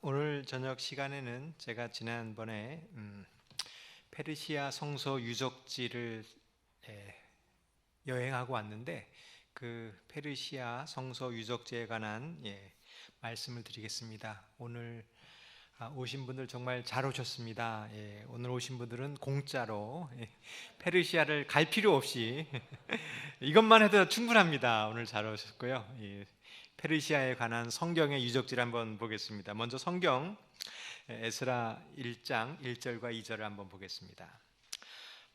오늘 저녁 시간에는 제가 지난번에 페르시아 성서 유적지를 여행하고 왔는데 그 페르시아 성서 유적지에 관한 말씀을 드리겠습니다. 오늘 오신 분들 정말 잘 오셨습니다. 오늘 오신 분들은 공짜로 페르시아를 갈 필요 없이 이것만 해도 충분합니다. 오늘 잘 오셨고요. 페르시아에 관한 성경의 유적지를 한번 보겠습니다. 먼저 성경 에스라 1장 1절과 2절을 한번 보겠습니다.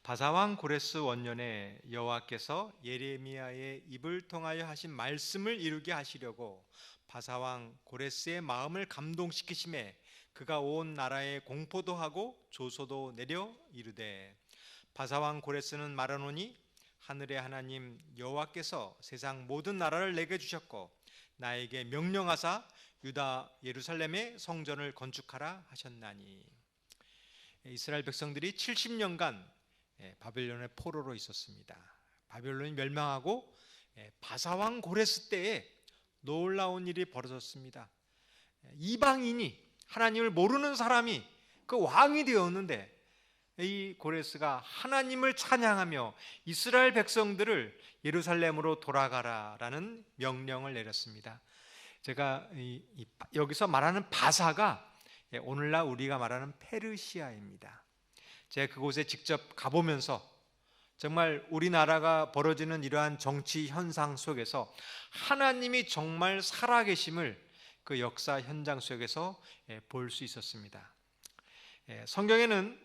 바사왕 고레스 원년에 여호와께서 예레미야의 입을 통하여 하신 말씀을 이루게 하시려고 바사왕 고레스의 마음을 감동시키심에 그가 온 나라에 공포도 하고 조소도 내려 이르되, 바사왕 고레스는 말하노니 하늘의 하나님 여호와께서 세상 모든 나라를 내게 주셨고 나에게 명령하사 유다 예루살렘의 성전을 건축하라 하셨나니. 이스라엘 백성들이 70년간 바벨론의 포로로 있었습니다. 바벨론이 멸망하고 바사왕 고레스 때에 놀라운 일이 벌어졌습니다. 이방인이, 하나님을 모르는 사람이 그 왕이 되었는데, 이 고레스가 하나님을 찬양하며 이스라엘 백성들을 예루살렘으로 돌아가라라는 명령을 내렸습니다. 제가 여기서 말하는 바사가 오늘날 우리가 말하는 페르시아입니다. 제가 그곳에 직접 가보면서 정말 우리나라가 벌어지는 이러한 정치 현상 속에서 하나님이 정말 살아계심을 그 역사 현장 속에서 볼 수 있었습니다. 성경에는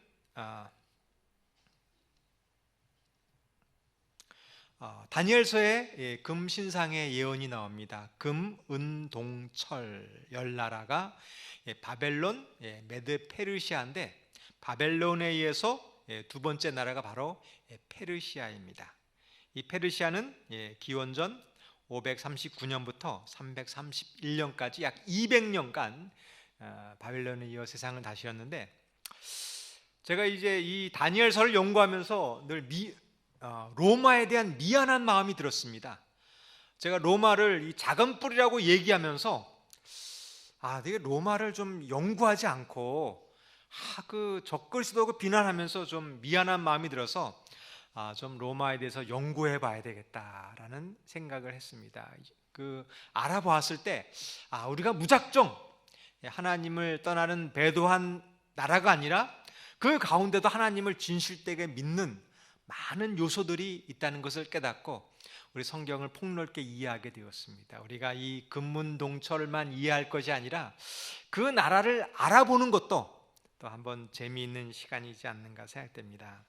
다니엘서에 금신상의 예언이 나옵니다. 금, 은, 동, 철 10나라가 바벨론, 메드 페르시아인데, 바벨론에 의해서 두 번째 나라가 바로 페르시아입니다. 이 페르시아는 기원전 539년부터 331년까지 약 200년간 바벨론에 이어 세상을 다스렸는데, 제가 이제 이 다니엘서를 연구하면서 늘 로마에 대한 미안한 마음이 들었습니다. 제가 로마를 이 작은 뿔이라고 얘기하면서 되게 로마를 좀 연구하지 않고 그 적글씨도 비난하면서 좀 미안한 마음이 들어서 좀 로마에 대해서 연구해 봐야 되겠다라는 생각을 했습니다. 알아보았을 때 우리가 무작정 하나님을 떠나는 배도한 나라가 아니라 그 가운데도 하나님을 진실되게 믿는 많은 요소들이 있다는 것을 깨닫고 우리 성경을 폭넓게 이해하게 되었습니다. 우리가 이 금문동철만 이해할 것이 아니라 그 나라를 알아보는 것도 또 한번 재미있는 시간이지 않는가 생각됩니다.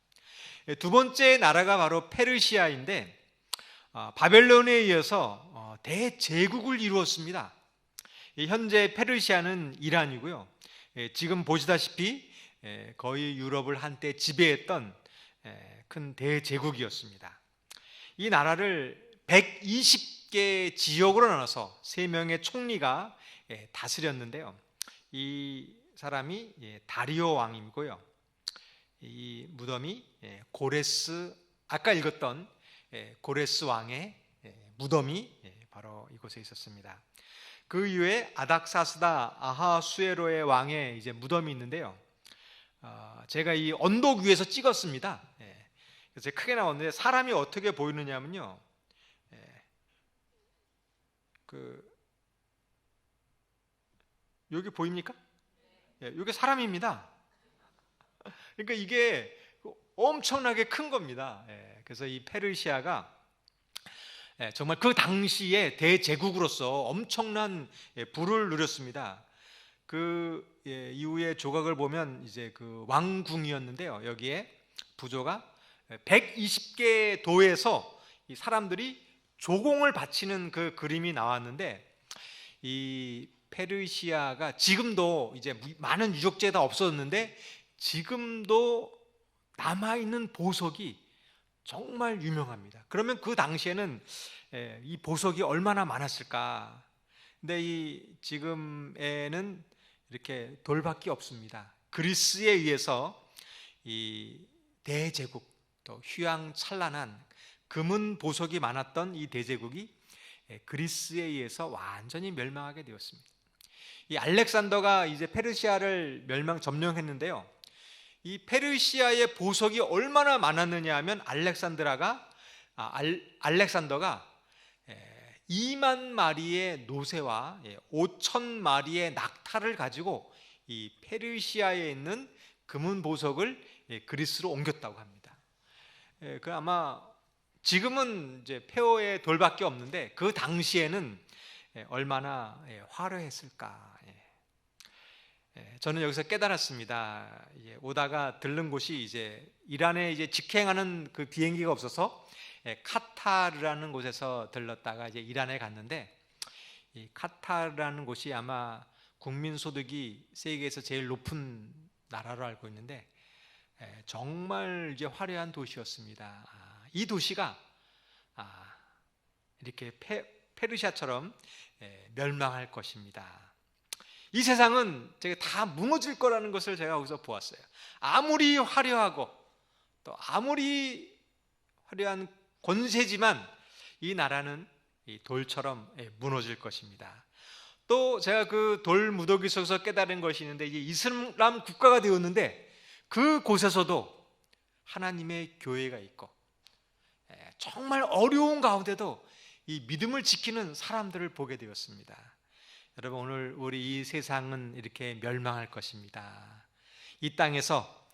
두 번째 나라가 바로 페르시아인데, 바벨론에 이어서 대제국을 이루었습니다. 현재 페르시아는 이란이고요. 지금 보시다시피 거의 유럽을 한때 지배했던 큰 대제국이었습니다. 이 나라를 120개 지역으로 나눠서 3명의 총리가 다스렸는데요. 이 사람이 다리오 왕이고요. 이 무덤이 고레스, 아까 읽었던 고레스 왕의 무덤이 바로 이곳에 있었습니다. 그 이후에 아닥사스다 아하수에로의 왕의 이제 무덤이 있는데요. 제가 이 언덕 위에서 찍었습니다. 그래서 크게 나왔는데 사람이 어떻게 보이느냐면요, 여기 보입니까? 여기 사람입니다. 그러니까 이게 엄청나게 큰 겁니다. 그래서 이 페르시아가 정말 그 당시에 대제국으로서 엄청난 부를 누렸습니다. 이후에 조각을 보면 이제 그 왕궁이었는데요. 여기에 부조가 120개 도에서 이 사람들이 조공을 바치는 그 그림이 나왔는데, 이 페르시아가 지금도 이제 많은 유적지가 다 없어졌는데 지금도 남아있는 보석이 정말 유명합니다. 그러면 그 당시에는 이 보석이 얼마나 많았을까? 근데 지금에는 이렇게 돌밖에 없습니다. 그리스에 의해서 이 대제국, 또 휘황찬란한 금은 보석이 많았던 이 대제국이 그리스에 의해서 완전히 멸망하게 되었습니다. 이 알렉산더가 이제 페르시아를 점령했는데요. 이 페르시아의 보석이 얼마나 많았느냐 하면 알렉산더가 2만 마리의 노새와 5천 마리의 낙타를 가지고 이 페르시아에 있는 금은 보석을 그리스로 옮겼다고 합니다. 그 아마 지금은 이제 폐허의 돌밖에 없는데 그 당시에는 얼마나 화려했을까. 저는 여기서 깨달았습니다. 오다가 들른 곳이 이제 이란에 이제 직행하는 그 비행기가 없어서 카타르라는 곳에서 들렀다가 이제 이란에 갔는데, 이 카타르라는 곳이 아마 국민 소득이 세계에서 제일 높은 나라로 알고 있는데 정말 이제 화려한 도시였습니다. 이 도시가 이렇게 페르시아처럼 멸망할 것입니다. 이 세상은 제가 다 무너질 거라는 것을 제가 거기서 보았어요. 아무리 화려하고 또 아무리 화려한 권세지만 이 나라는 이 돌처럼 무너질 것입니다. 또 제가 그 돌 무더기 속에서 깨달은 것이 있는데, 이제 이슬람 국가가 되었는데 그 곳에서도 하나님의 교회가 있고 정말 어려운 가운데도 이 믿음을 지키는 사람들을 보게 되었습니다. 여러분, 오늘 우리 이 세상은 이렇게 멸망할 것입니다. 이 땅에서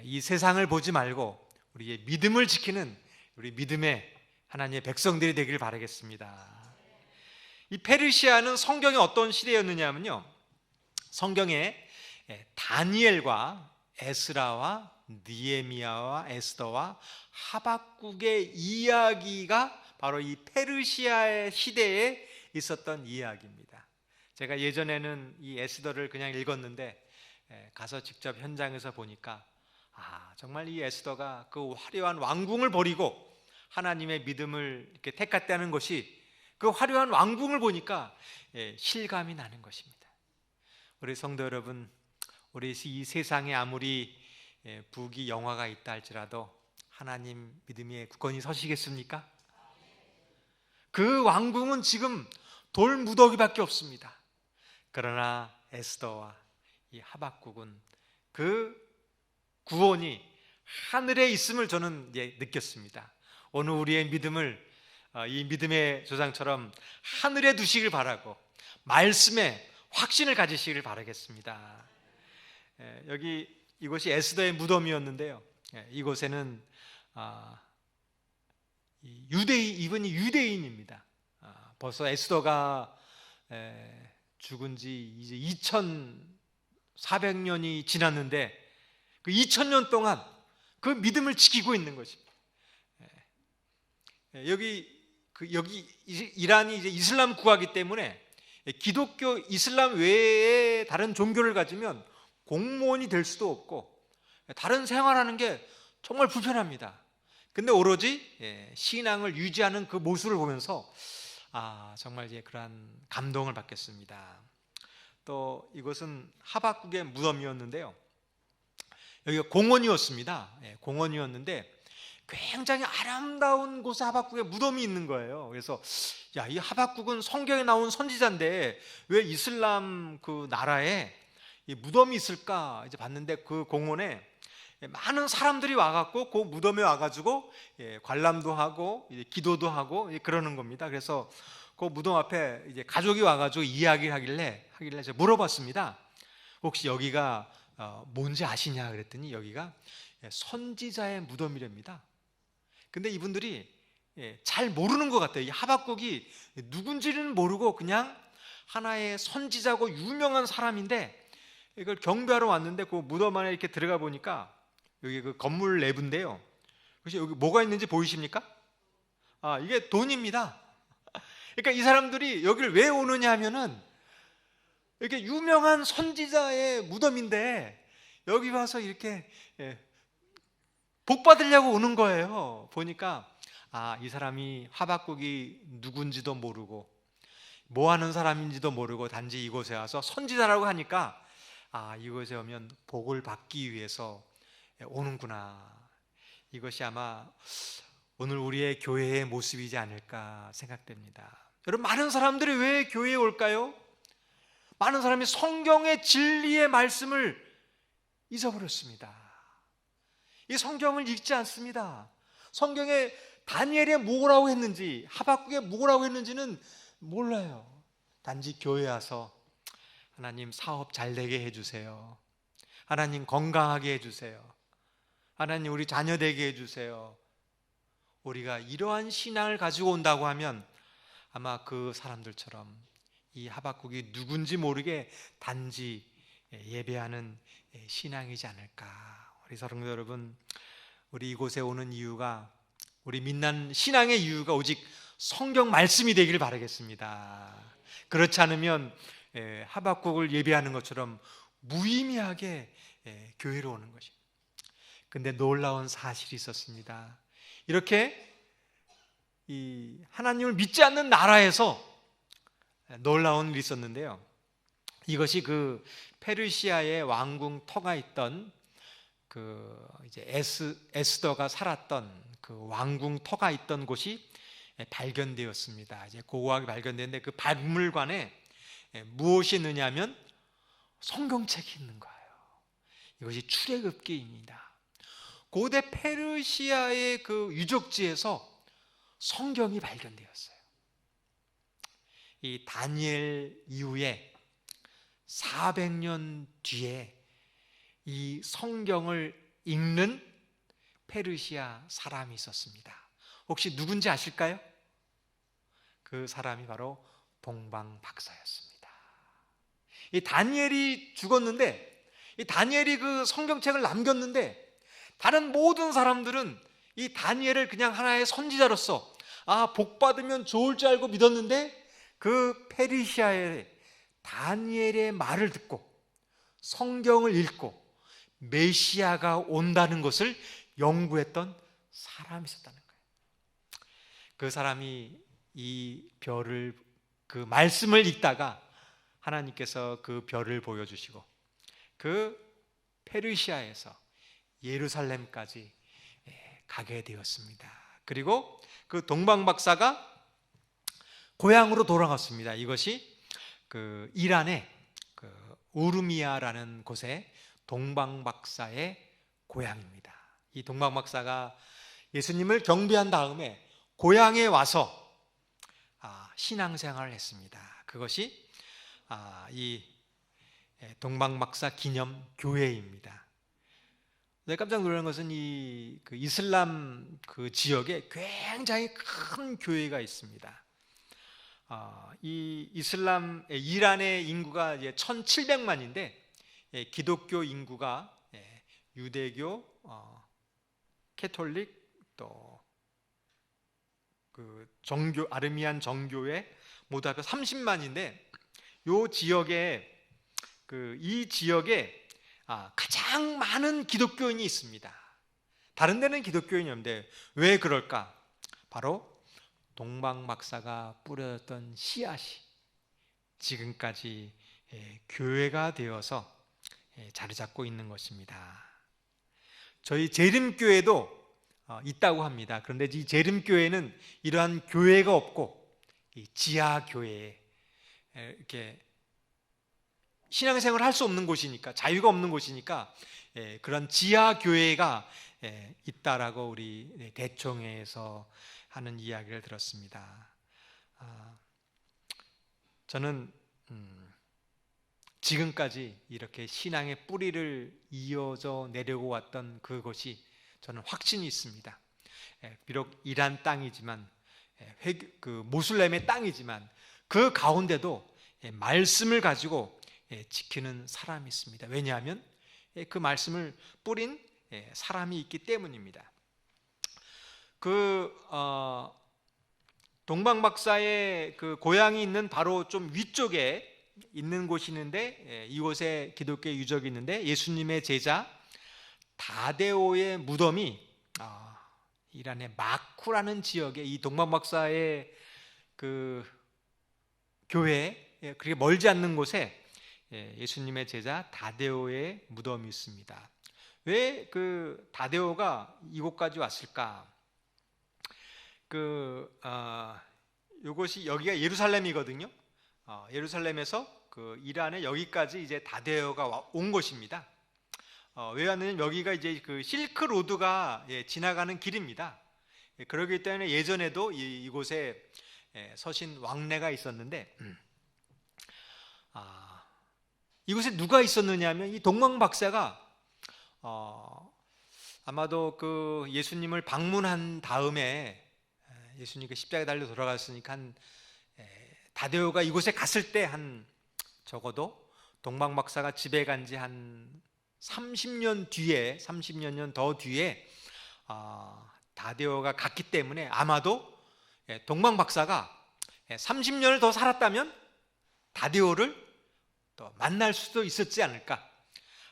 이 세상을 보지 말고 우리의 믿음을 지키는 우리 믿음의 하나님의 백성들이 되길 바라겠습니다. 이 페르시아는 성경에 어떤 시대였느냐면요, 성경에 다니엘과 에스라와 느헤미야와 에스더와 하박국의 이야기가 바로 이 페르시아의 시대에 있었던 이야기입니다. 제가 예전에는 이 에스더를 그냥 읽었는데 가서 직접 현장에서 보니까 정말 이 에스더가 그 화려한 왕궁을 버리고 하나님의 믿음을 이렇게 택했다는 것이, 그 화려한 왕궁을 보니까 실감이 나는 것입니다. 우리 성도 여러분, 우리 이 세상에 아무리 부귀 영화가 있다 할지라도 하나님 믿음에 굳건히 서시겠습니까? 그 왕궁은 지금 돌 무더기밖에 없습니다. 그러나 에스더와 이 하박국은 그 구원이 하늘에 있음을 저는 느꼈습니다. 오늘 우리의 믿음을 이 믿음의 조상처럼 하늘에 두시길 바라고 말씀에 확신을 가지시길 바라겠습니다. 이곳이 에스더의 무덤이었는데요, 이곳에는 이분이 유대인입니다. 벌써 에스더가 죽은 지 이제 2400년이 지났는데 그 2000년 동안 그 믿음을 지키고 있는 것입니다. 여기 이란이 이제 이슬람 국가이기 때문에 기독교, 이슬람 외에 다른 종교를 가지면 공무원이 될 수도 없고 다른 생활하는 게 정말 불편합니다. 근데 오로지 신앙을 유지하는 그 모습을 보면서 정말 이제 그러한 감동을 받겠습니다. 또 이것은 하박국의 무덤이었는데요, 여기가 공원이었습니다. 공원이었는데 굉장히 아름다운 곳에 하박국의 무덤이 있는 거예요. 그래서 이 하박국은 성경에 나온 선지자인데 왜 이슬람 그 나라에 이 무덤이 있을까 이제 봤는데, 그 공원에 많은 사람들이 와갖고 그 무덤에 와가지고 관람도 하고 이제 기도도 하고 그러는 겁니다. 그래서 그 무덤 앞에 이제 가족이 와가지고 이야기를 하길래 제가 물어봤습니다. 혹시 여기가 뭔지 아시냐 그랬더니 여기가 선지자의 무덤이랍니다. 근데 이분들이 잘 모르는 것 같아요. 이 하박국이 누군지는 모르고 그냥 하나의 선지자고 유명한 사람인데, 이걸 경배하러 왔는데 그 무덤 안에 이렇게 들어가 보니까 여기 그 건물 내부인데요, 혹시 여기 뭐가 있는지 보이십니까? 이게 돈입니다. 그러니까 이 사람들이 여기를 왜 오느냐 하면은 이렇게 유명한 선지자의 무덤인데 여기 와서 이렇게 복 받으려고 오는 거예요. 보니까 이 사람이 하박국이 누군지도 모르고 뭐 하는 사람인지도 모르고 단지 이곳에 와서 선지자라고 하니까 이곳에 오면 복을 받기 위해서 오는구나. 이것이 아마 오늘 우리의 교회의 모습이지 않을까 생각됩니다. 여러분, 많은 사람들이 왜 교회에 올까요? 많은 사람이 성경의 진리의 말씀을 잊어버렸습니다. 이 성경을 읽지 않습니다. 성경에 다니엘에 뭐라고 했는지, 하박국에 뭐라고 했는지는 몰라요. 단지 교회 와서 하나님 사업 잘 되게 해주세요, 하나님 건강하게 해주세요, 하나님 우리 자녀 되게 해주세요. 우리가 이러한 신앙을 가지고 온다고 하면 아마 그 사람들처럼 이 하박국이 누군지 모르게 단지 예배하는 신앙이지 않을까. 우리 사랑하는 여러분, 우리 이곳에 오는 이유가, 우리 민난 신앙의 이유가 오직 성경 말씀이 되길 바라겠습니다. 그렇지 않으면 하박국을 예배하는 것처럼 무의미하게 교회로 오는 것입니다. 근데 놀라운 사실이 있었습니다. 이렇게 이 하나님을 믿지 않는 나라에서 놀라운 일이 있었는데요. 이것이 그 페르시아의 왕궁 터가 있던 그 이제 에스더가 살았던 그 왕궁 터가 있던 곳이 발견되었습니다. 이제 고고하게 발견됐는데 그 박물관에 무엇이 있느냐면 성경책이 있는 거예요. 이것이 출애굽기입니다. 고대 페르시아의 그 유적지에서 성경이 발견되었어요. 이 다니엘 이후에 400년 뒤에 이 성경을 읽는 페르시아 사람이 있었습니다. 혹시 누군지 아실까요? 그 사람이 바로 동방 박사였습니다. 이 다니엘이 죽었는데, 이 다니엘이 그 성경책을 남겼는데, 다른 모든 사람들은 이 다니엘을 그냥 하나의 선지자로서 복 받으면 좋을 줄 알고 믿었는데, 그 페르시아의 다니엘의 말을 듣고 성경을 읽고 메시아가 온다는 것을 연구했던 사람이 있었다는 거예요. 그 사람이 이 별을, 그 말씀을 읽다가 하나님께서 그 별을 보여주시고 그 페르시아에서 예루살렘까지 가게 되었습니다. 그리고 그 동방 박사가 고향으로 돌아갔습니다. 이것이 그 이란의 그 우르미아라는 곳에 동방 박사의 고향입니다. 이 동방 박사가 예수님을 경배한 다음에 고향에 와서 신앙생활을 했습니다. 그것이 이 동방 박사 기념 교회입니다. 깜짝 놀란 것은 그 이슬람 그 지역에 굉장히 큰 교회가 있습니다. 이 이슬람 이란의 인구가 이제 1,700만인데 기독교 인구가 유대교, 캐톨릭, 또 그 정교 아르미안 정교회 모두 합해 30만인데 요 지역에 이 지역에 가장 많은 기독교인이 있습니다. 다른 데는 기독교인이 없는데 왜 그럴까? 바로 동방 박사가 뿌렸던 씨앗이 지금까지 교회가 되어서 자리 잡고 있는 것입니다. 저희 재림교회도 있다고 합니다. 그런데 이 재림교회는 이러한 교회가 없고 지하교회에 이렇게 신앙생활을 할 수 없는 곳이니까, 자유가 없는 곳이니까 그런 지하교회가 있다라고 우리 대총회에서 하는 이야기를 들었습니다. 저는 지금까지 이렇게 신앙의 뿌리를 이어져 내려고 왔던 그것이 저는 확신이 있습니다. 비록 이란 땅이지만, 그 모슬렘의 땅이지만 그 가운데도 말씀을 가지고 지키는 사람이 있습니다. 왜냐하면 그 말씀을 뿌린 사람이 있기 때문입니다. 동방 박사의 그 고향이 있는 바로 좀 위쪽에 있는 곳이 있는데, 이곳에 기독교의 유적이 있는데 예수님의 제자 다데오의 무덤이 이란의 마쿠라는 지역에, 이 동방 박사의 그 교회 그렇게 멀지 않는 곳에 예수님의 제자 다데오의 무덤이 있습니다. 왜 그 다데오가 이곳까지 왔을까? 이것이 여기가 예루살렘이거든요. 예루살렘에서 그 이란의 여기까지 이제 다데오가 온 것입니다. 왜 왔느냐면 여기가 이제 그 실크 로드가 지나가는 길입니다. 그렇기 때문에 예전에도 이곳에 서신 왕래가 있었는데, 이곳에 누가 있었느냐면 이 동방 박사가 아마도 그 예수님을 방문한 다음에 예수님께 십자가에 달려 돌아갔으니까 다데오가 이곳에 갔을 때 한 적어도 동방 박사가 집에 간 지 한 30년 뒤에 30년 더 뒤에 다데오가 갔기 때문에 아마도 동방 박사가 30년을 더 살았다면 다데오를 또 만날 수도 있었지 않을까.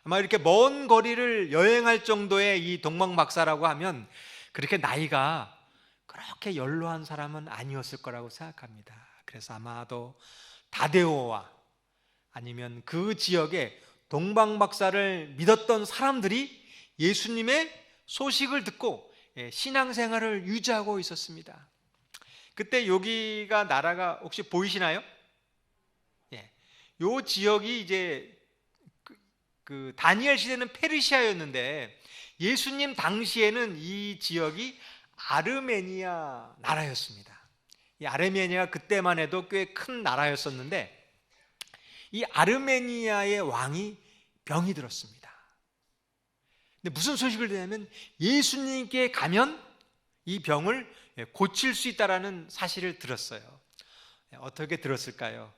아마 이렇게 먼 거리를 여행할 정도의 이 동방 박사라고 하면 그렇게 나이가 그렇게 연로한 사람은 아니었을 거라고 생각합니다. 그래서 아마도 다데오와 아니면 그 지역에 동방 박사를 믿었던 사람들이 예수님의 소식을 듣고 신앙생활을 유지하고 있었습니다. 그때 여기가 나라가 혹시 보이시나요? 요 지역이 이제 그 다니엘 시대는 페르시아였는데 예수님 당시에는 이 지역이 아르메니아 나라였습니다. 이 아르메니아가 그때만 해도 꽤 큰 나라였었는데 이 아르메니아의 왕이 병이 들었습니다. 근데 무슨 소식을 듣냐면 예수님께 가면 이 병을 고칠 수 있다라는 사실을 들었어요. 어떻게 들었을까요?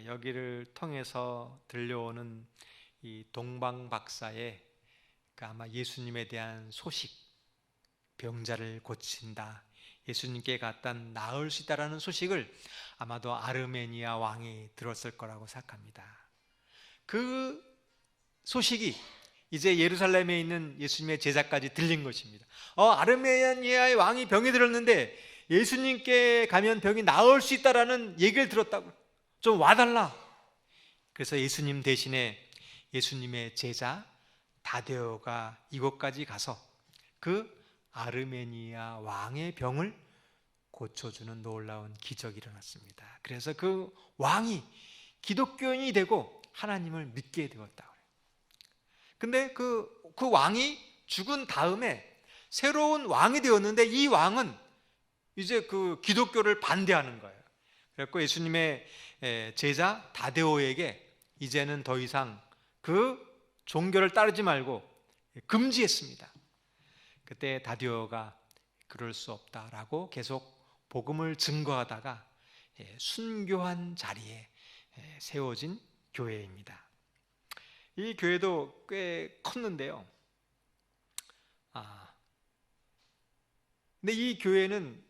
여기를 통해서 들려오는 이 동방 박사의 아마 예수님에 대한 소식, 병자를 고친다, 예수님께 갔다 나을 수 있다라는 소식을 아마도 아르메니아 왕이 들었을 거라고 생각합니다. 그 소식이 이제 예루살렘에 있는 예수님의 제자까지 들린 것입니다. 아르메니아의 왕이 병이 들었는데 예수님께 가면 병이 나을 수 있다라는 얘기를 들었다고, 좀 와달라. 그래서 예수님 대신에 예수님의 제자 다데오가 이곳까지 가서 그 아르메니아 왕의 병을 고쳐주는 놀라운 기적이 일어났습니다. 그래서 그 왕이 기독교인이 되고 하나님을 믿게 되었다. 근데 그 왕이 죽은 다음에 새로운 왕이 되었는데 이 왕은 이제 그 기독교를 반대하는 거예요. 그래서 예수님의 제자 다데오에게 이제는 더 이상 그 종교를 따르지 말고 금지했습니다. 그때 다데오가 그럴 수 없다라고 계속 복음을 증거하다가 순교한 자리에 세워진 교회입니다. 이 교회도 꽤 컸는데요. 근데 이 교회는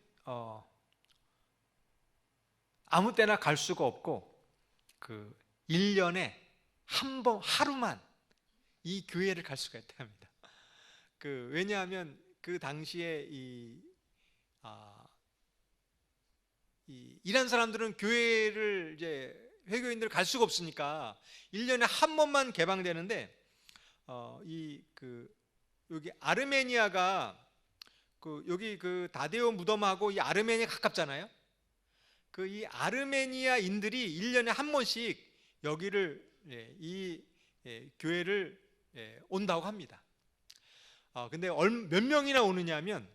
아무 때나 갈 수가 없고 그 1년에 한 번 하루만 이 교회를 갈 수가 있다 합니다. 왜냐하면 그 당시에 이란 사람들은 교회를 이제 회교인들 갈 수가 없으니까 1년에 한 번만 개방되는데 여기 아르메니아가 여기 그 다데오 무덤하고 이 아르메니아 가깝잖아요. 이 아르메니아인들이 1년에 한 번씩 여기를 이 교회를 온다고 합니다. 근데 몇 명이나 오느냐면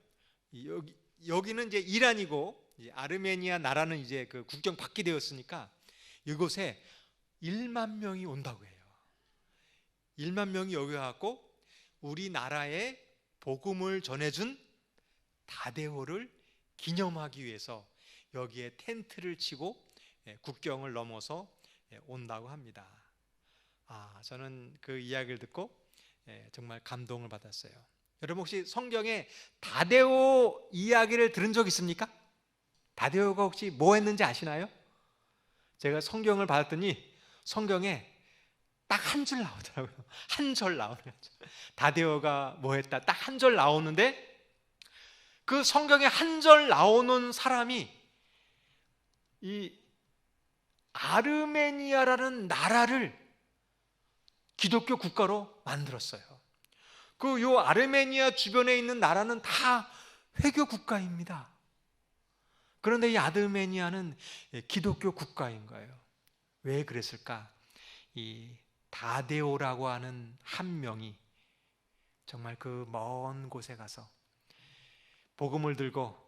여기는 이제 이란이고 아르메니아 나라는 이제 그 국경 밖이 되었으니까 이곳에 1만 명이 온다고 해요. 1만 명이 여기 와서 우리나라에 복음을 전해준 다데오를 기념하기 위해서 여기에 텐트를 치고 국경을 넘어서 온다고 합니다. 저는 그 이야기를 듣고 정말 감동을 받았어요. 여러분 혹시 성경에 다데오 이야기를 들은 적 있습니까? 다데오가 혹시 뭐 했는지 아시나요? 제가 성경을 받았더니 성경에 딱 한 줄 나오더라고요. 한 절 나오는 거죠. 다데오가 뭐 했다 딱 한 절 나오는데 그 성경에 한 절 나오는 사람이 이 아르메니아라는 나라를 기독교 국가로 만들었어요. 요 아르메니아 주변에 있는 나라는 다 회교 국가입니다. 그런데 이 아르메니아는 기독교 국가인 거예요. 왜 그랬을까? 이 다데오라고 하는 한 명이 정말 그 먼 곳에 가서 복음을 들고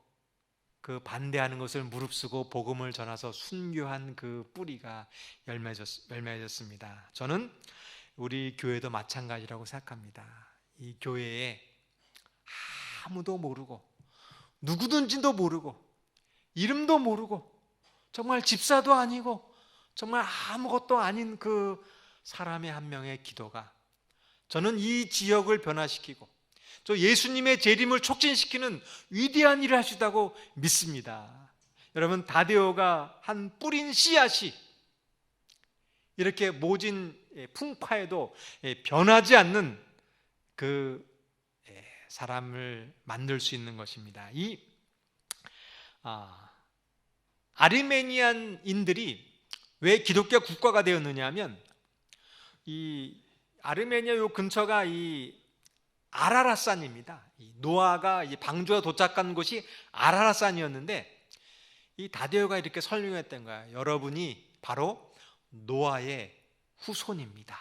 그 반대하는 것을 무릅쓰고 복음을 전해서 순교한 그 뿌리가 열매졌습니다. 저는 우리 교회도 마찬가지라고 생각합니다. 이 교회에 아무도 모르고 누구든지도 모르고 이름도 모르고 정말 집사도 아니고 정말 아무것도 아닌 그 사람의 한 명의 기도가 저는 이 지역을 변화시키고 저 예수님의 재림을 촉진시키는 위대한 일을 하시다고 믿습니다. 여러분, 다데오가 한 뿌린 씨앗이 이렇게 모진 풍파에도 변하지 않는 그 사람을 만들 수 있는 것입니다. 이 아르메니안인들이 왜 기독교 국가가 되었느냐 하면 이 아르메니아 요 근처가 이 아라랏산입니다. 노아가 방주가 도착한 곳이 아라랏산이었는데 이 다데오가 이렇게 설명했던 거야. 여러분이 바로 노아의 후손입니다.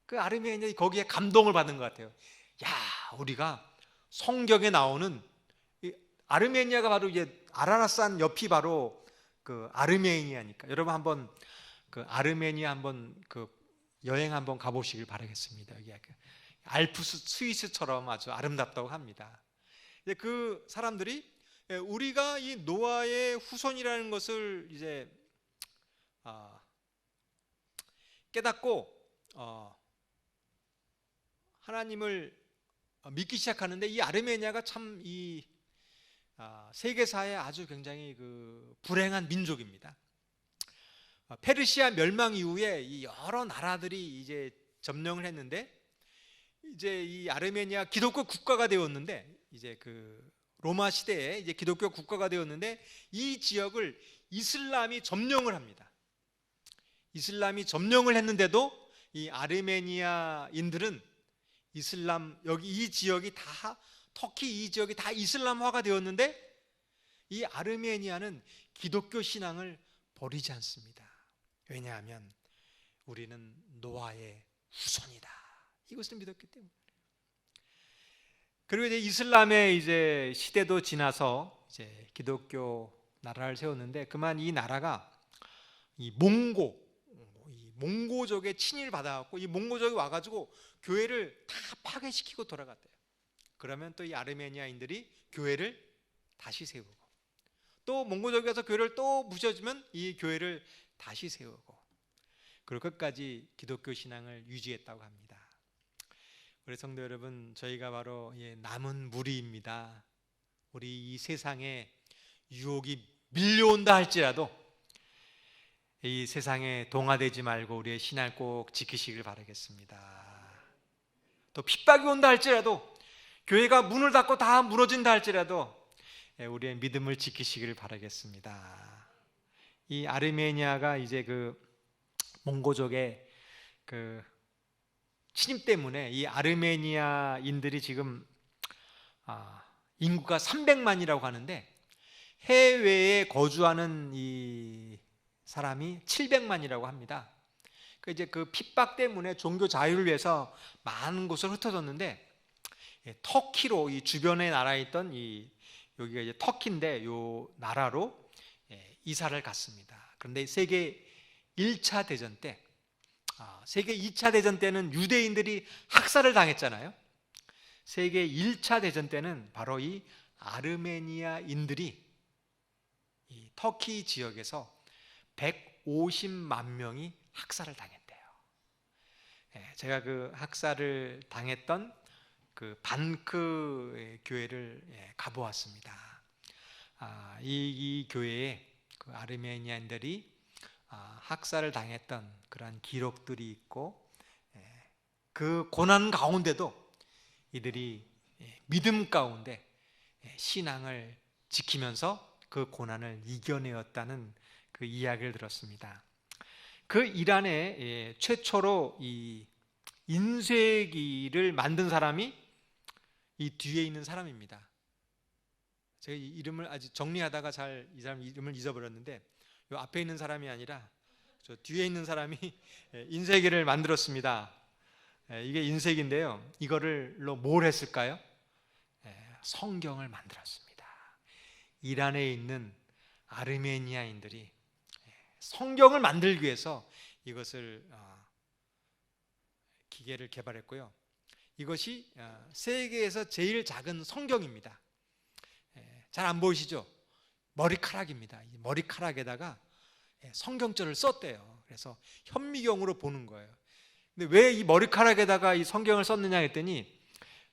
그 아르메니아인이 거기에 감동을 받은 것 같아요. 야, 우리가 성경에 나오는 아르메니아가 바로 이제 아라랏산 옆이 바로 그 아르메니아니까 여러분 한번 그 아르메니아 한번 그 여행 한번 가보시길 바라겠습니다. 여기 알프스 스위스처럼 아주 아름답다고 합니다. 그 사람들이 우리가 이 노아의 후손이라는 것을 이제 깨닫고 하나님을 믿기 시작하는데 이 아르메니아가 참 이 세계사에 아주 굉장히 그 불행한 민족입니다. 페르시아 멸망 이후에 이 여러 나라들이 이제 점령을 했는데 이제 이 아르메니아 기독교 국가가 되었는데 이제 그 로마 시대에 이제 기독교 국가가 되었는데 이 지역을 이슬람이 점령을 합니다. 이슬람이 점령을 했는데도 이 아르메니아인들은 이슬람 여기 이 지역이 다 터키 이 지역이 다 이슬람화가 되었는데 이 아르메니아는 기독교 신앙을 버리지 않습니다. 왜냐하면 우리는 노아의 후손이다. 이것을 믿었기 때문에. 그리고 이제 이슬람의 이제 시대도 지나서 이제 기독교 나라를 세웠는데 그만 이 나라가 이 몽고족의 친일 받아갖고 이 몽고족이 와가지고 교회를 다 파괴시키고 돌아갔대요. 그러면 또 이 아르메니아인들이 교회를 다시 세우고 또 몽고족이 가서 교회를 또 부셔주면 이 교회를 다시 세우고 그리고 끝까지 기독교 신앙을 유지했다고 합니다. 우리 성도 여러분, 저희가 바로 남은 무리입니다. 우리 이 세상에 유혹이 밀려온다 할지라도 이 세상에 동화되지 말고 우리의 신앙을 꼭 지키시길 바라겠습니다. 또 핍박이 온다 할지라도 교회가 문을 닫고 다 무너진다 할지라도 우리의 믿음을 지키시기를 바라겠습니다. 이 아르메니아가 이제 그 몽고족의 그 침입 때문에 이 아르메니아인들이 지금 인구가 300만이라고 하는데 해외에 거주하는 이 사람이 700만이라고 합니다. 그 이제 그 핍박 때문에 종교 자유를 위해서 많은 곳을 흩어졌는데 터키로 이 주변의 나라에 있던 이 여기가 이제 터키인데 요 나라로 이사를 갔습니다. 그런데 세계 1차 대전 때 세계 2차 대전 때는 유대인들이 학살을 당했잖아요. 세계 1차 대전 때는 바로 이 아르메니아인들이 이 터키 지역에서 150만 명이 학살을 당했대요. 제가 그 학살을 당했던 그 반크 교회를 가보았습니다. 이 교회에 그 아르메니아인들이 학살을 당했던 그러한 기록들이 있고 그 고난 가운데도 이들이 믿음 가운데 신앙을 지키면서 그 고난을 이겨내었다는 그 이야기를 들었습니다. 그 이란에 최초로 이 인쇄기를 만든 사람이 이 뒤에 있는 사람입니다. 제가 이 이름을 아직 정리하다가 잘 이 사람 이름을 잊어버렸는데 이 앞에 있는 사람이 아니라 저 뒤에 있는 사람이 인쇄기를 만들었습니다. 이게 인쇄기인데요. 이거를로 뭘 했을까요? 성경을 만들었습니다. 이란에 있는 아르메니아인들이 성경을 만들기 위해서 이것을 기계를 개발했고요. 이것이 세계에서 제일 작은 성경입니다. 잘 안 보이시죠? 머리카락입니다. 이 머리카락에다가 성경절을 썼대요. 그래서 현미경으로 보는 거예요. 근데 왜 이 머리카락에다가 이 성경을 썼느냐 했더니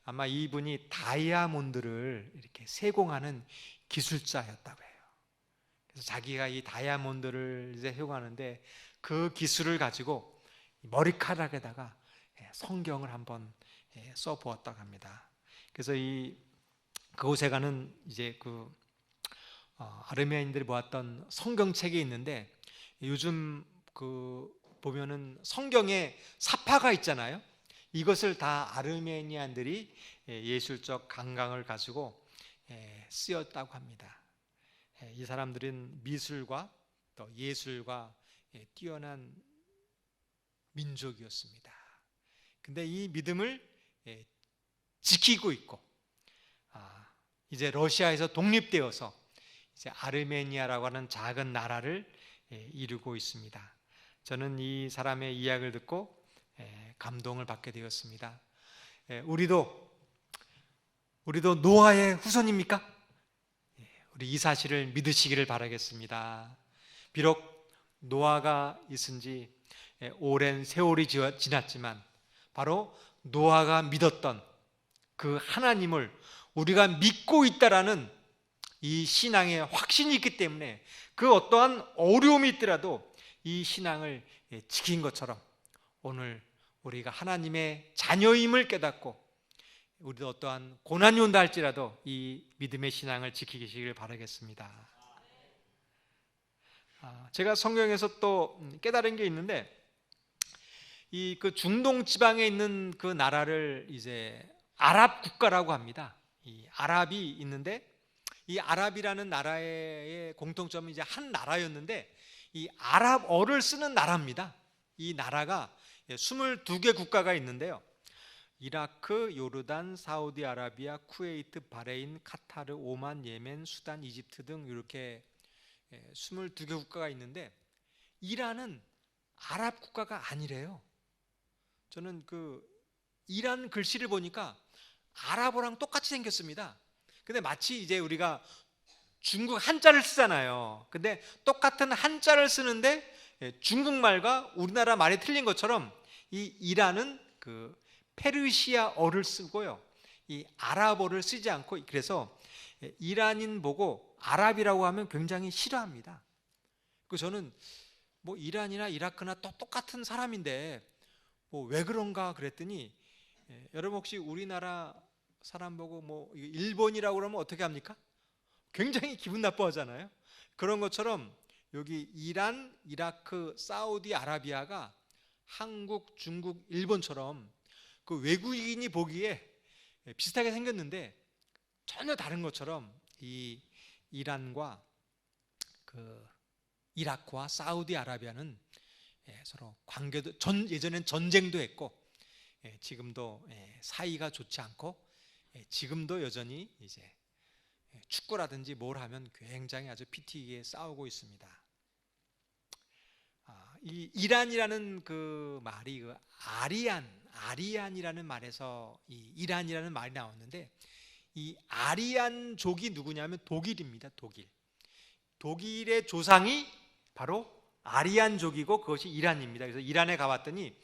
아마 이분이 다이아몬드를 이렇게 세공하는 기술자였다고 해요. 그래서 자기가 이 다이아몬드를 이제 세공하는데 그 기술을 가지고 머리카락에다가 성경을 한번 써 보았다고 합니다. 그래서 그곳에 가는 이제 아르메니아인들이 모았던 성경책이 있는데 요즘 보면은 성경에 사파가 있잖아요. 이것을 다 아르메니아인들이 예술적 감각을 가지고 쓰였다고 합니다. 이 사람들은 미술과 또 예술과 뛰어난 민족이었습니다. 근데 이 믿음을 지키고 있고 이제 러시아에서 독립되어서 이제 아르메니아라고 하는 작은 나라를 이루고 있습니다. 저는 이 사람의 이야기를 듣고 감동을 받게 되었습니다. 우리도 노아의 후손입니까? 우리 이 사실을 믿으시기를 바라겠습니다. 비록 노아가 있은 지 오랜 세월이 지났지만 바로 노아가 믿었던 그 하나님을 우리가 믿고 있다라는 이 신앙의 확신이 있기 때문에 그 어떠한 어려움이 있더라도 이 신앙을 지킨 것처럼 오늘 우리가 하나님의 자녀임을 깨닫고 우리도 어떠한 고난이 온다 할지라도 이 믿음의 신앙을 지키시길 바라겠습니다. 제가 성경에서 또 깨달은 게 있는데 그 중동 지방에 있는 그 나라를 이제 아랍 국가라고 합니다. 이 아랍이 있는데 이 아랍이라는 나라의 공통점은 이제 한 나라였는데 이 아랍어를 쓰는 나라입니다. 이 나라가 22개 국가가 있는데요. 이라크, 요르단, 사우디아라비아, 쿠웨이트, 바레인, 카타르, 오만, 예멘, 수단, 이집트 등 이렇게 22개 국가가 있는데 이란은 아랍 국가가 아니래요. 저는 이란 글씨를 보니까 아랍어랑 똑같이 생겼습니다. 근데 마치 이제 우리가 중국 한자를 쓰잖아요. 근데 똑같은 한자를 쓰는데 중국말과 우리나라 말이 틀린 것처럼 이 이란은 페르시아어를 쓰고요. 이 아랍어를 쓰지 않고 그래서 이란인 보고 아랍이라고 하면 굉장히 싫어합니다. 그래서 저는 뭐 이란이나 이라크나 똑같은 사람인데 뭐 왜 그런가 그랬더니 여러분 혹시 우리나라 사람 보고 뭐 일본이라고 그러면 어떻게 합니까? 굉장히 기분 나빠하잖아요. 그런 것처럼 여기 이란, 이라크, 사우디아라비아가 한국, 중국, 일본처럼 그 외국인이 보기에 비슷하게 생겼는데 전혀 다른 것처럼 이 이란과 이라크와 사우디아라비아는 서로 관계도 예전엔 전쟁도 했고 지금도 사이가 좋지 않고 지금도 여전히 이제 축구라든지 뭘 하면 굉장히 아주 피튀기게 싸우고 있습니다. 이 이란이라는 그 말이 아리안이라는 말에서 이 이란이라는 말이 나왔는데 이 아리안족이 누구냐면 독일입니다. 독일의 조상이 바로 아리안족이고 그것이 이란입니다. 그래서 이란에 가봤더니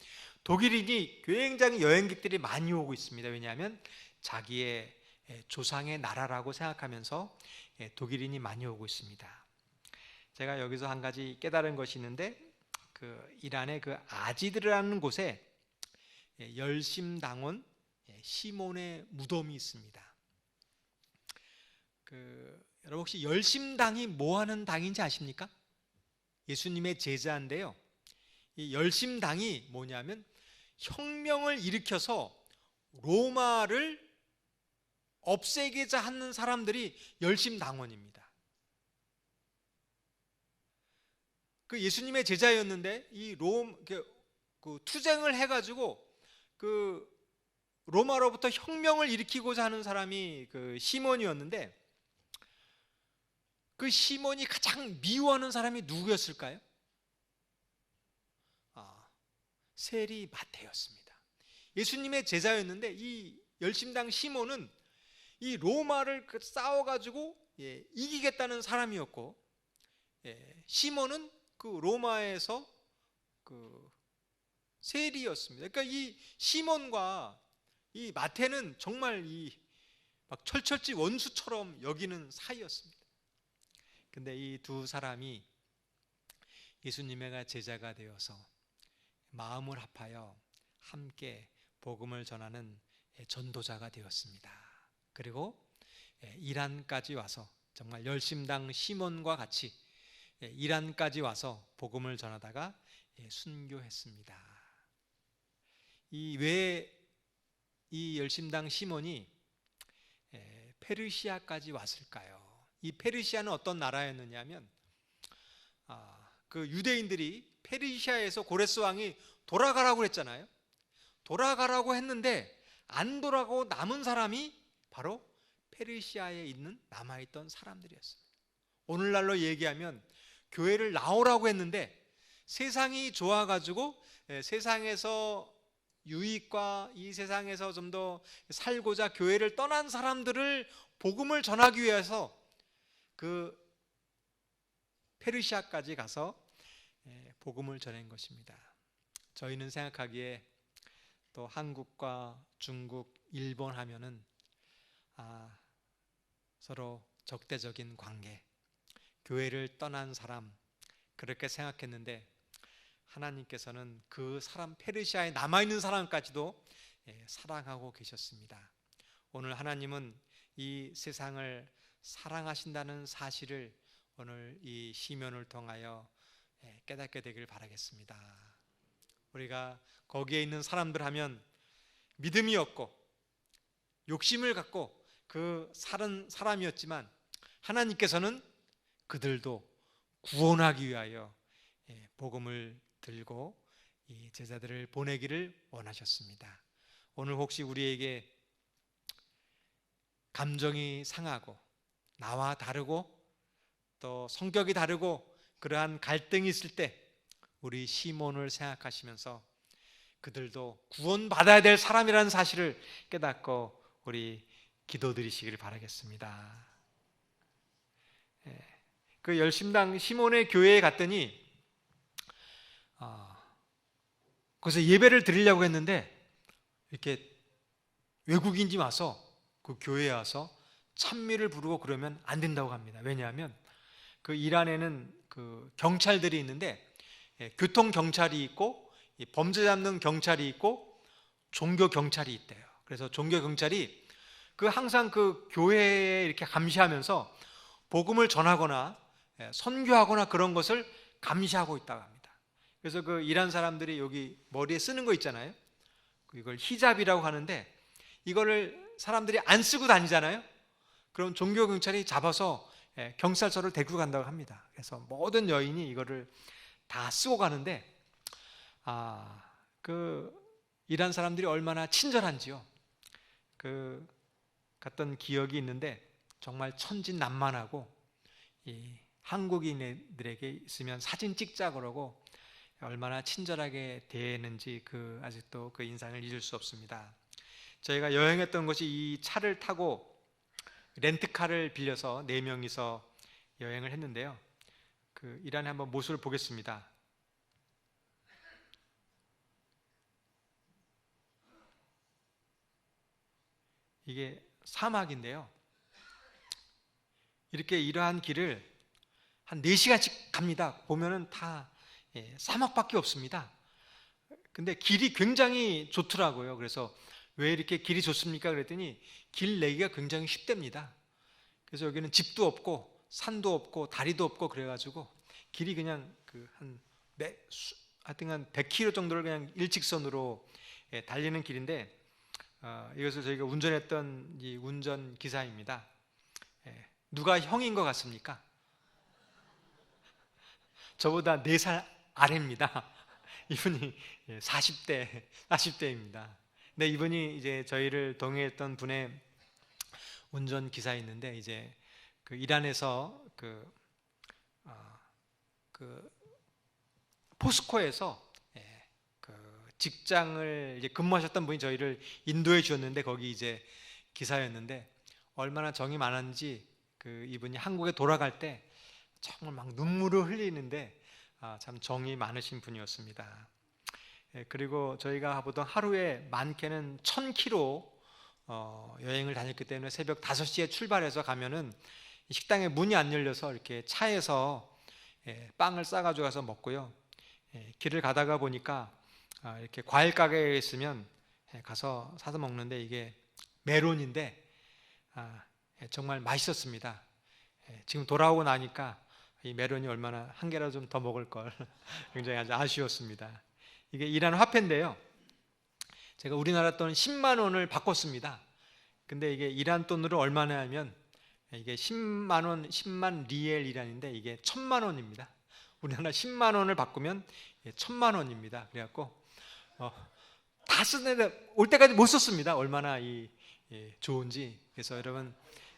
독일인이 굉장히 여행객들이 많이 오고 있습니다. 왜냐하면 자기의 조상의 나라라고 생각하면서 독일인이 많이 오고 있습니다. 제가 여기서 한 가지 깨달은 것이 있는데 이란의 아지드라는 곳에 열심당원 시몬의 무덤이 있습니다. 여러분 혹시 열심당이 뭐 하는 당인지 아십니까? 예수님의 제자인데요. 이 열심당이 뭐냐면 혁명을 일으켜서 로마를 없애고자 하는 사람들이 열심당원입니다. 그 예수님의 제자였는데 이 그 투쟁을 해가지고 그 로마로부터 혁명을 일으키고자 하는 사람이 그 시몬이었는데, 그 시몬이 가장 미워하는 사람이 누구였을까요? 세리 마태였습니다. 예수님의 제자였는데 이 열심당 시몬은 이 로마를 싸워가지고 이기겠다는 사람이었고, 시몬은 그 로마에서 그 세리였습니다. 그러니까 이 시몬과 이 마태는 정말 이 막 철철지 원수처럼 여기는 사이였습니다. 근데 이 두 사람이 예수님의 제자가 되어서 마음을 합하여 함께 복음을 전하는 전도자가 되었습니다. 그리고 이란까지 와서 정말 열심당 시몬과 같이 이란까지 와서 복음을 전하다가 순교했습니다. 왜 이 열심당 시몬이 페르시아까지 왔을까요? 이 페르시아는 어떤 나라였느냐면, 그 유대인들이 페르시아에서 고레스 왕이 돌아가라고 했잖아요. 돌아가라고 했는데 안 돌아가고 남은 사람이 바로 페르시아에 있는 남아있던 사람들이었습니다. 오늘날로 얘기하면 교회를 나오라고 했는데 세상이 좋아가지고 세상에서 유익과 이 세상에서 좀 더 살고자 교회를 떠난 사람들을 복음을 전하기 위해서 그 페르시아까지 가서 복음을 전한 것입니다. 저희는 생각하기에 또 한국과 중국, 일본 하면은 서로 적대적인 관계, 교회를 떠난 사람, 그렇게 생각했는데 하나님께서는 그 사람, 페르시아에 남아있는 사람까지도 사랑하고 계셨습니다. 오늘 하나님은 이 세상을 사랑하신다는 사실을 오늘 이 시면을 통하여 깨닫게 되길 바라겠습니다. 우리가 거기에 있는 사람들 하면 믿음이 없고 욕심을 갖고 그 사람이었지만 하나님께서는 그들도 구원하기 위하여 복음을 들고 이 제자들을 보내기를 원하셨습니다. 오늘 혹시 우리에게 감정이 상하고 나와 다르고 또 성격이 다르고 그러한 갈등이 있을 때 우리 시몬을 생각하시면서 그들도 구원받아야 될 사람이라는 사실을 깨닫고 우리 기도드리시기를 바라겠습니다. 그 열심당 시몬의 교회에 갔더니 거기서 예배를 드리려고 했는데 이렇게 외국인이 와서 그 교회에 와서 찬미를 부르고 그러면 안 된다고 합니다. 왜냐하면 그 이란에는 그 경찰들이 있는데 교통 경찰이 있고 범죄 잡는 경찰이 있고 종교 경찰이 있대요. 그래서 종교 경찰이 그 항상 그 교회에 이렇게 감시하면서 복음을 전하거나 선교하거나 그런 것을 감시하고 있다고 합니다. 그래서 그 이란 사람들이 여기 머리에 쓰는 거 있잖아요. 이걸 히잡이라고 하는데 이거를 사람들이 안 쓰고 다니잖아요. 그럼 종교 경찰이 잡아서 경찰서를 데리고 간다고 합니다. 그래서 모든 여인이 이거를 다 쓰고 가는데 그 이란 사람들이 얼마나 친절한지요. 그 갔던 기억이 있는데 정말 천진난만하고 이 한국인들에게 있으면 사진 찍자 그러고 얼마나 친절하게 대했는지 아직도 그 인상을 잊을 수 없습니다. 저희가 여행했던 곳이 이 차를 타고 렌트카를 빌려서 4명이서 여행을 했는데요. 그 이란에 한번 모습을 보겠습니다. 이게 사막인데요. 이렇게 이러한 길을 한 4시간씩 갑니다. 보면은 다 사막밖에 없습니다. 근데 길이 굉장히 좋더라고요. 그래서 왜 이렇게 길이 좋습니까? 그랬더니 길 내기가 굉장히 쉽답니다. 그래서 여기는 집도 없고 산도 없고 다리도 없고 그래가지고 길이 그냥 하여튼 한 100km 정도를 그냥 일직선으로 달리는 길인데 이것을 저희가 운전했던 이 운전 기사입니다. 누가 형인 것 같습니까? 저보다 4살 아래입니다. 이분이 40대입니다. 근데 이분이 이제 저희를 동행했던 분의 운전기사였는데, 이제 그 이란에서 그 포스코에서 그 직장을 이제 근무하셨던 분이 저희를 인도해 주셨는데, 거기 이제 기사였는데 얼마나 정이 많았는지 그 이분이 한국에 돌아갈 때 정말 막 눈물을 흘리는데 참 정이 많으신 분이었습니다. 그리고 저희가 보통 하루에 많게는 1000km 여행을 다녔기 때문에 새벽 5시에 출발해서 가면은 식당에 문이 안 열려서 이렇게 차에서 빵을 싸가지고 가서 먹고요. 길을 가다가 보니까 이렇게 과일 가게에 있으면 가서 사서 먹는데, 이게 메론인데 정말 맛있었습니다. 지금 돌아오고 나니까 이 메론이 얼마나 한 개라도 좀 더 먹을 걸 굉장히 아주 아쉬웠습니다. 이게 이란 화폐인데요, 제가 우리나라 돈 10만 원을 바꿨습니다. 근데 이게 이란 돈으로 얼마나 하면, 이게 10만 원, 10만 리엘 이란인데 이게 1000만 원입니다. 우리나라 10만 원을 바꾸면 1000만 원입니다. 그래갖고 다 쓰는데 올 때까지 못 썼습니다. 얼마나 좋은지. 그래서 여러분,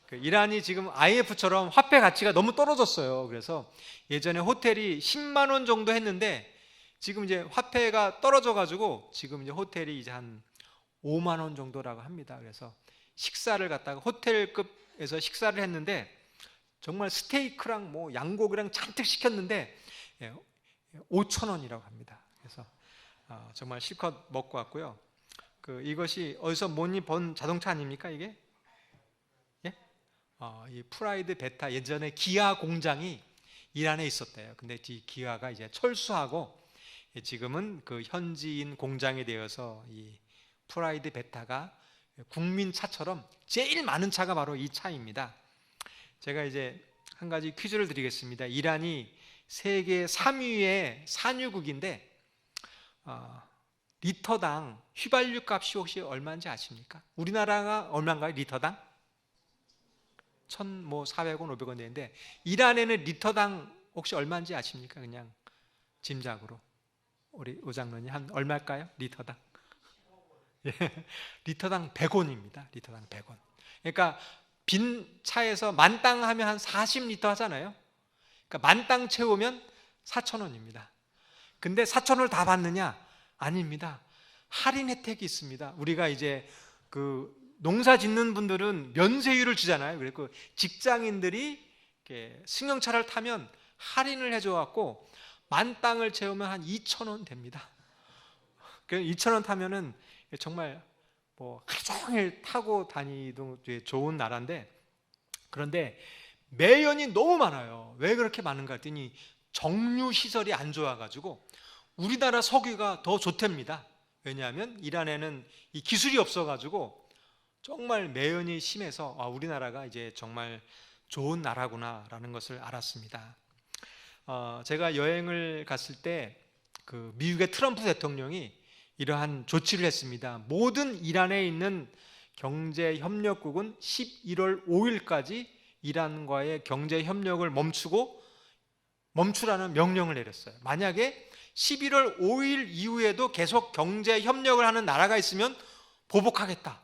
그 이란이 지금 IMF처럼 화폐 가치가 너무 떨어졌어요. 그래서 예전에 호텔이 10만 원 정도 했는데 지금 이제 화폐가 떨어져 가지고 지금 이제 호텔이 이제 한 5만 원 정도라고 합니다. 그래서 식사를 갖다가 호텔급에서 식사를 했는데 정말 스테이크랑 뭐 양고기랑 잔뜩 시켰는데 5,000원이라고 합니다. 그래서 정말 실컷 먹고 왔고요. 이것이 어디서 모니 본 자동차 아닙니까 이게? 예? 이 프라이드 베타, 예전에 기아 공장이 이란에 있었대요. 근데 이 기아가 이제 철수하고 지금은 그 현지인 공장이 되어서 이 프라이드 베타가 국민 차처럼 제일 많은 차가 바로 이 차입니다. 제가 이제 한 가지 퀴즈를 드리겠습니다. 이란이 세계 3위의 산유국인데 리터당 휘발유 값이 혹시 얼마인지 아십니까? 우리나라가 얼마인가요? 리터당? 1,400원, 500원 되는데 이란에는 리터당 혹시 얼마인지 아십니까? 그냥 짐작으로. 우리 오장로님 한 얼마일까요? 리터당? 리터당 100원입니다. 리터당 100원. 그러니까 빈 차에서 만땅 하면 한 40리터 하잖아요. 그러니까 만땅 채우면 4,000원입니다. 근데 4,000원을 다 받느냐? 아닙니다. 할인 혜택이 있습니다. 우리가 이제 그 농사 짓는 분들은 면세율을 주잖아요. 그리고 직장인들이 이렇게 승용차를 타면 할인을 해줘 갖고 만땅을 채우면 한 2,000원 됩니다. 2,000원 타면은 정말 뭐 하루 종일 타고 다니도 좋은 나라인데, 그런데 매연이 너무 많아요. 왜 그렇게 많은가 했더니 정유 시설이 안 좋아가지고 우리나라 석유가 더 좋답니다. 왜냐하면 이란에는 이 기술이 없어가지고 정말 매연이 심해서 우리나라가 이제 정말 좋은 나라구나라는 것을 알았습니다. 제가 여행을 갔을 때 그 미국의 트럼프 대통령이 이러한 조치를 했습니다. 모든 이란에 있는 경제협력국은 11월 5일까지 이란과의 경제협력을 멈추라는 명령을 내렸어요. 만약에 11월 5일 이후에도 계속 경제협력을 하는 나라가 있으면 보복하겠다.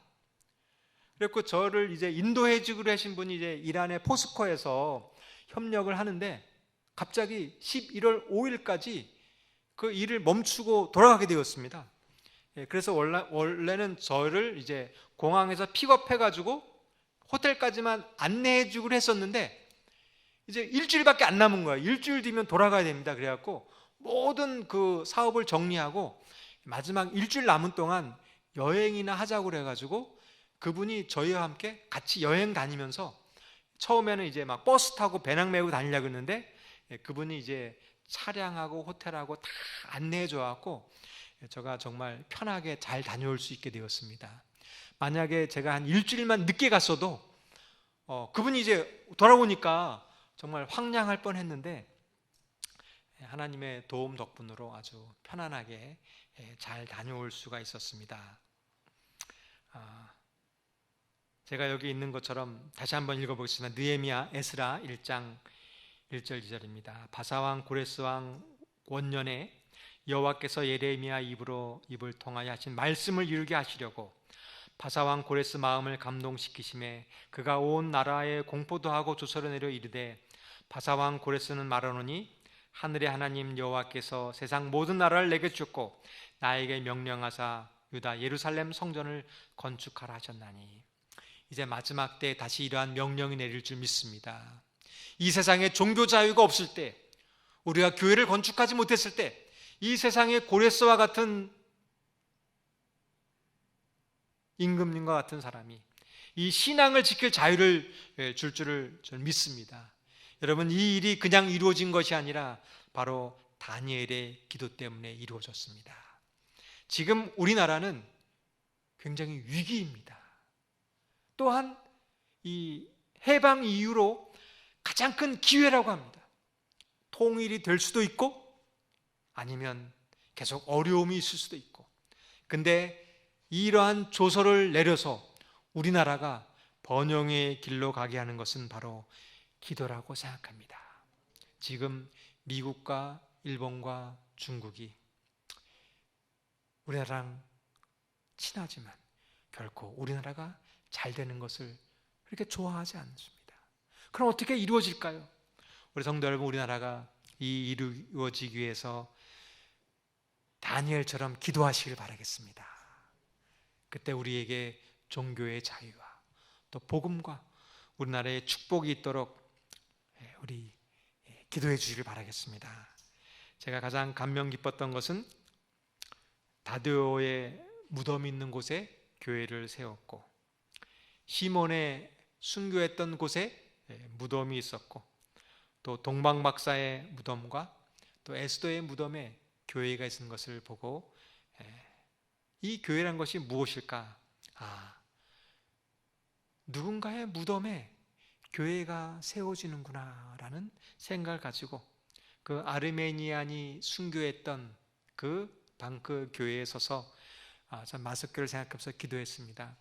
그래서 저를 이제 인도해 주기로 하신 분이 이제 이란의 포스코에서 협력을 하는데 갑자기 11월 5일까지 그 일을 멈추고 돌아가게 되었습니다. 그래서 원래는 저를 이제 공항에서 픽업해가지고 호텔까지만 안내해 주기로 했었는데 이제 일주일밖에 안 남은 거예요. 일주일 뒤면 돌아가야 됩니다. 그래갖고 모든 그 사업을 정리하고 마지막 일주일 남은 동안 여행이나 하자고 그래가지고 그분이 저희와 함께 같이 여행 다니면서 처음에는 이제 막 버스 타고 배낭 메고 다니려고 했는데 그분이 이제 차량하고 호텔하고 다 안내해 줘갖고 제가 정말 편하게 잘 다녀올 수 있게 되었습니다. 만약에 제가 한 일주일만 늦게 갔어도 그분이 이제 돌아오니까 정말 황량할 뻔했는데 하나님의 도움 덕분으로 아주 편안하게 잘 다녀올 수가 있었습니다. 제가 여기 있는 것처럼 다시 한번 읽어보겠습니다. 느헤미야 에스라 1장 1절 2절입니다. 바사왕 고레스왕 원년에 여호와께서 예레미야 입을 통하여 하신 말씀을 이루게 하시려고 바사왕 고레스 마음을 감동시키심에 그가 온 나라에 공포도 하고 조서를 내려 이르되 바사왕 고레스는 말하노니 하늘의 하나님 여호와께서 세상 모든 나라를 내게 주셨고 나에게 명령하사 유다 예루살렘 성전을 건축하라 하셨나니. 이제 마지막 때 다시 이러한 명령이 내릴 줄 믿습니다. 이 세상에 종교 자유가 없을 때, 우리가 교회를 건축하지 못했을 때, 이 세상에 고레스와 같은 임금님과 같은 사람이 이 신앙을 지킬 자유를 줄 줄을 저는 믿습니다. 여러분, 이 일이 그냥 이루어진 것이 아니라 바로 다니엘의 기도 때문에 이루어졌습니다. 지금 우리나라는 굉장히 위기입니다. 또한 이 해방 이후로 가장 큰 기회라고 합니다. 통일이 될 수도 있고 아니면 계속 어려움이 있을 수도 있고. 근데 이러한 조서를 내려서 우리나라가 번영의 길로 가게 하는 것은 바로 기도라고 생각합니다. 지금 미국과 일본과 중국이 우리나라랑 친하지만 결코 우리나라가 잘 되는 것을 그렇게 좋아하지 않습니다. 그럼 어떻게 이루어질까요? 우리 성도 여러분, 우리나라가 이루어지기 위해서 다니엘처럼 기도하시길 바라겠습니다. 그때 우리에게 종교의 자유와 또 복음과 우리나라의 축복이 있도록 우리 기도해 주시길 바라겠습니다. 제가 가장 감명 깊었던 것은 다드오의 무덤이 있는 곳에 교회를 세웠고, 시몬의 순교했던 곳에 무덤이 있었고, 또 동방 박사의 무덤과 또 에스더의 무덤에 교회가 있는 것을 보고 이 교회란 것이 무엇일까? 누군가의 무덤에 교회가 세워지는구나 라는 생각을 가지고 그 아르메니안이 순교했던 그 교회에 서서 전 마석교를 생각하면서 기도했습니다.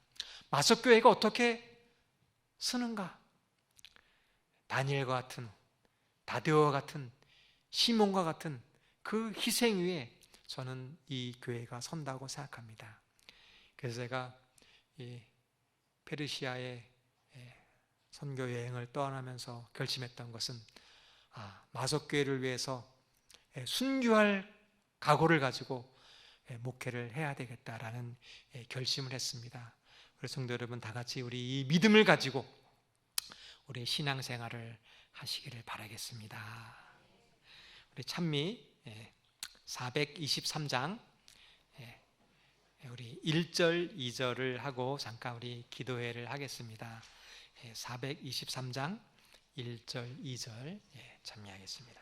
마석교회가 어떻게 서는가? 다니엘과 같은, 다데오와 같은, 시몬과 같은 그 희생 위에 저는 이 교회가 선다고 생각합니다. 그래서 제가 이 페르시아의 선교 여행을 떠나면서 결심했던 것은 마석교회를 위해서 순교할 각오를 가지고 목회를 해야 되겠다라는 결심을 했습니다. 그래서 성도 여러분, 다 같이 우리 이 믿음을 가지고 우리 신앙생활을 하시기를 바라겠습니다. 우리 찬미 423장 우리 1절 2절을 하고 잠깐 우리 기도회를 하겠습니다. 423장 1절 2절 참여하겠습니다.